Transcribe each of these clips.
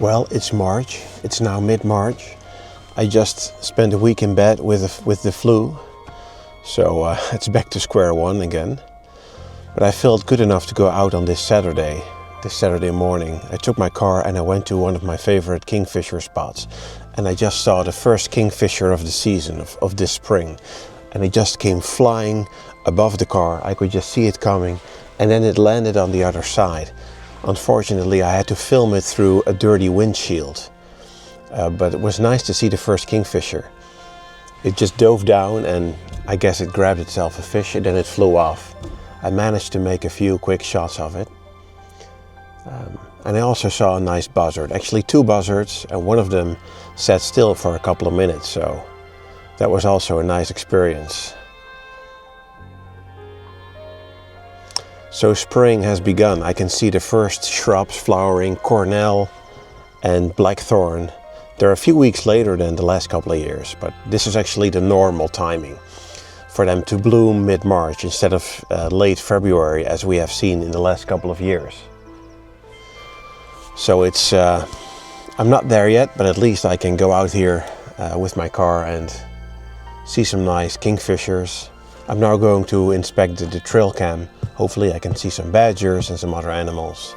Well, it's March. It's now mid-March. I just spent a week in bed with the flu, so it's back to square one again. But I felt good enough to go out on this Saturday morning. I took my car and I went to one of my favorite kingfisher spots, and I just saw the first kingfisher of the season, of this spring. And it just came flying above the car. I could just see it coming, and then it landed on the other side. Unfortunately, I had to film it through a dirty windshield. But it was nice to see the first kingfisher. It just dove down and I guess it grabbed itself a fish and then it flew off. I managed to make a few quick shots of it. And I also saw a nice buzzard, actually 2 buzzards, and one of them sat still for a couple of minutes, so that was also a nice experience. So spring has begun. I can see the first shrubs flowering, cornel and blackthorn. They're a few weeks later than the last couple of years, but this is actually the normal timing for them to bloom mid-March instead of late February as we have seen in the last couple of years. So it's, I'm not there yet, but at least I can go out here with my car and see some nice kingfishers. I'm now going to inspect the trail cam. Hopefully I can see some badgers and some other animals.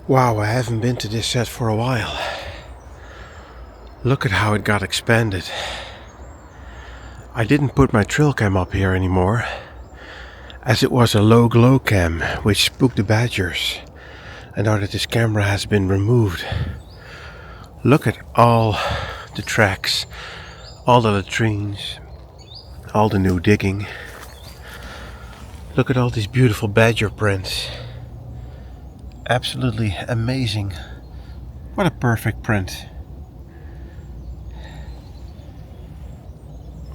Wow, I haven't been to this set for a while. Look at how it got expanded. I didn't put my trail cam up here anymore, as it was a low glow cam which spooked the badgers. And now that this camera has been removed, look at all the tracks, all the latrines, all the new digging. Look at all these beautiful badger prints. Absolutely amazing. What a perfect print.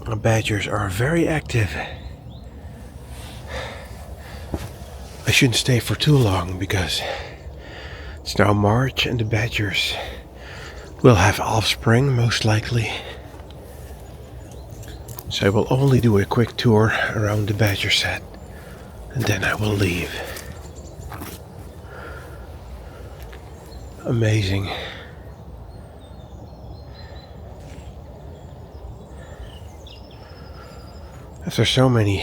The badgers are very active. I shouldn't stay for too long because it's now March and the badgers will have offspring most likely. So I will only do a quick tour around the badger set and then I will leave. Amazing. After so many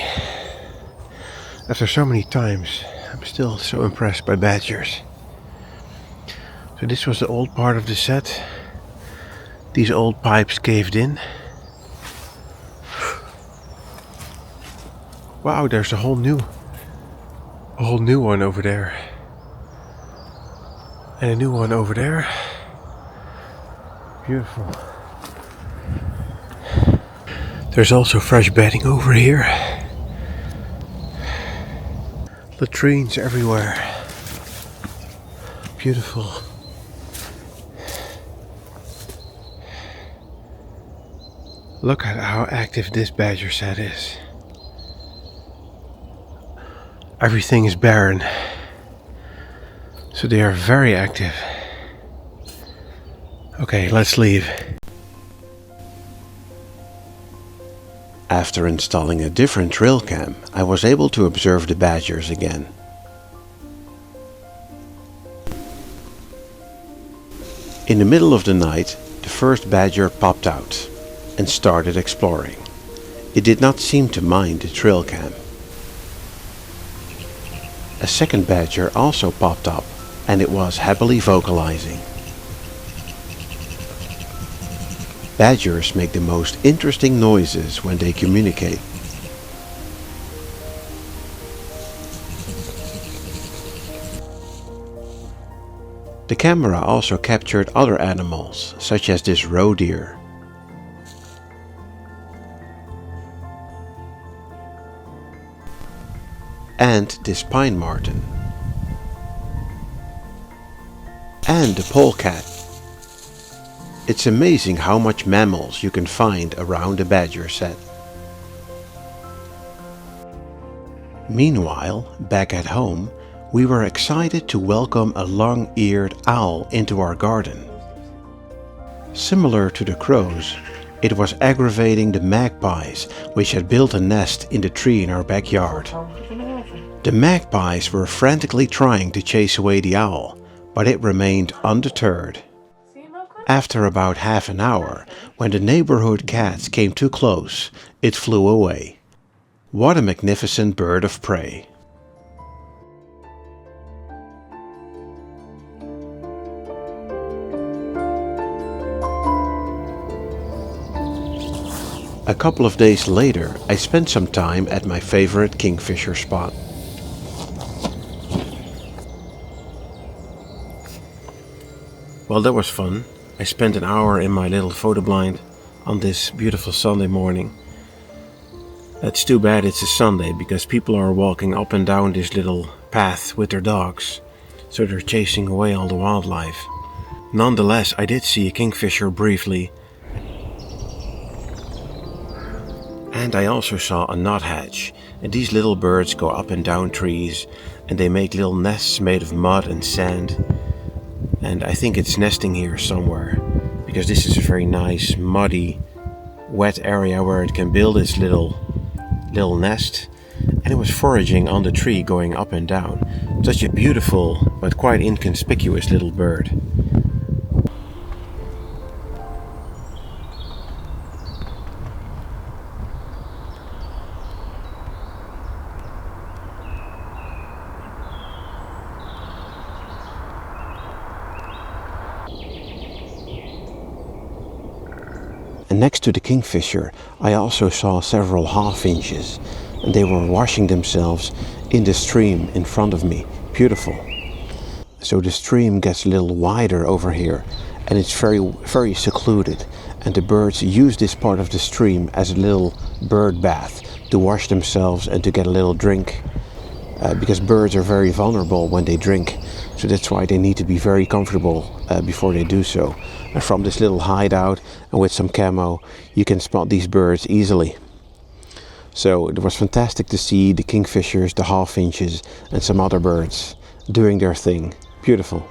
times, I'm still so impressed by badgers. So this was the old part of the set. These old pipes caved in. Wow, there's a whole new one over there. And a new one over there. Beautiful. There's also fresh bedding over here. Latrines everywhere. Beautiful. Look at how active this badger set is. Everything is barren. So they are very active. Okay, let's leave. After installing a different trail cam, I was able to observe the badgers again. In the middle of the night, the first badger popped out and started exploring. It did not seem to mind the trail cam. A second badger also popped up, and it was happily vocalizing. Badgers make the most interesting noises when they communicate. The camera also captured other animals, such as this roe deer. And this pine marten. And the polecat. It's amazing how much mammals you can find around a badger set. Meanwhile, back at home, we were excited to welcome a long-eared owl into our garden. Similar to the crows, it was aggravating the magpies, which had built a nest in the tree in our backyard. The magpies were frantically trying to chase away the owl, but it remained undeterred. After about half an hour, when the neighborhood cats came too close, it flew away. What a magnificent bird of prey! A couple of days later, I spent some time at my favorite kingfisher spot. Well, that was fun. I spent an hour in my little photo blind on this beautiful Sunday morning. It's too bad it's a Sunday because people are walking up and down this little path with their dogs, so they're chasing away all the wildlife. Nonetheless, I did see a kingfisher briefly. And I also saw a nuthatch, and these little birds go up and down trees and they make little nests made of mud and sand. And I think it's nesting here somewhere, because this is a very nice, muddy, wet area where it can build its little nest. And it was foraging on the tree, going up and down. Such a beautiful but quite inconspicuous little bird. And next to the kingfisher, I also saw several half-finches, and they were washing themselves in the stream in front of me. Beautiful. So the stream gets a little wider over here, and it's very secluded, and the birds use this part of the stream as a little bird bath to wash themselves and to get a little drink, because birds are very vulnerable when they drink, so that's why they need to be very comfortable before they do so. And from this little hideout and with some camo, you can spot these birds easily. So it was fantastic to see the kingfishers, the half-finches and some other birds doing their thing. Beautiful.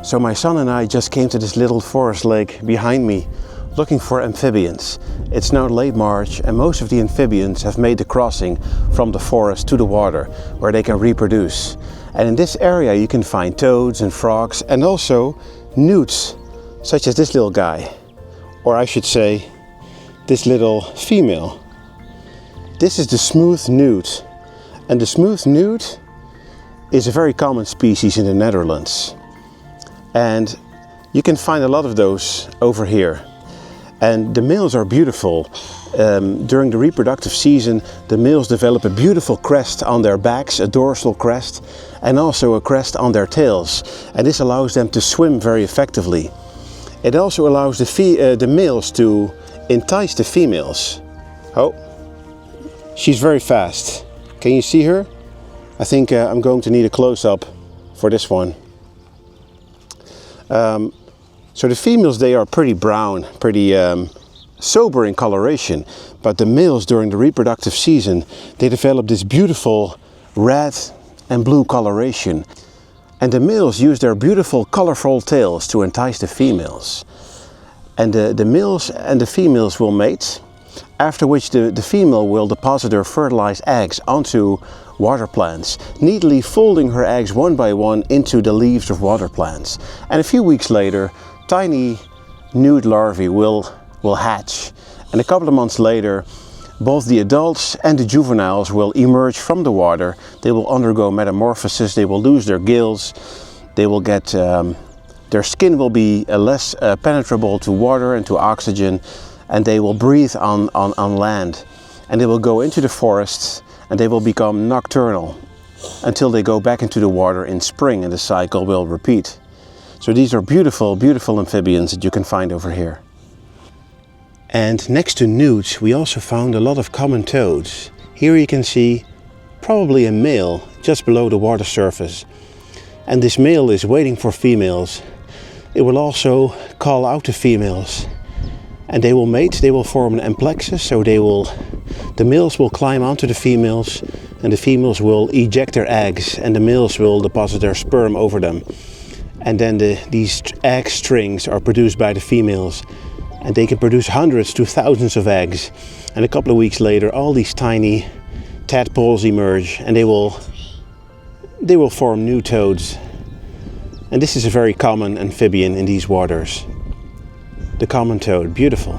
So my son and I just came to this little forest lake behind me looking for amphibians. It's now late March and most of the amphibians have made the crossing from the forest to the water where they can reproduce. And in this area you can find toads and frogs and also newts, such as this little guy. Or I should say, this little female. This is the smooth newt. And the smooth newt is a very common species in the Netherlands. And you can find a lot of those over here. And the males are beautiful. During the reproductive season, the males develop a beautiful crest on their backs, a dorsal crest, and also a crest on their tails. And this allows them to swim very effectively. It also allows the males to entice the females. Oh, she's very fast. Can you see her? I think I'm going to need a close-up for this one. So the females, they are pretty brown, pretty sober in coloration, but the males during the reproductive season, they develop this beautiful red and blue coloration. And the males use their beautiful colorful tails to entice the females. And the males and the females will mate, after which the female will deposit her fertilized eggs onto water plants, neatly folding her eggs one by one into the leaves of water plants. And a few weeks later, tiny nude larvae will hatch. And a couple of months later, both the adults and the juveniles will emerge from the water. They will undergo metamorphosis, they will lose their gills, they will get, their skin will be less penetrable to water and to oxygen, and they will breathe on land. And they will go into the forests and they will become nocturnal until they go back into the water in spring, and the cycle will repeat. So these are beautiful, beautiful amphibians that you can find over here. And next to newts, we also found a lot of common toads. Here you can see probably a male just below the water surface. And this male is waiting for females. It will also call out to females. And they will mate, they will form an amplexus, so the males will climb onto the females, and the females will eject their eggs, and the males will deposit their sperm over them. And then these egg strings are produced by the females. And they can produce hundreds to thousands of eggs. And a couple of weeks later, all these tiny tadpoles emerge, and they will form new toads. And this is a very common amphibian in these waters. The common toad, beautiful.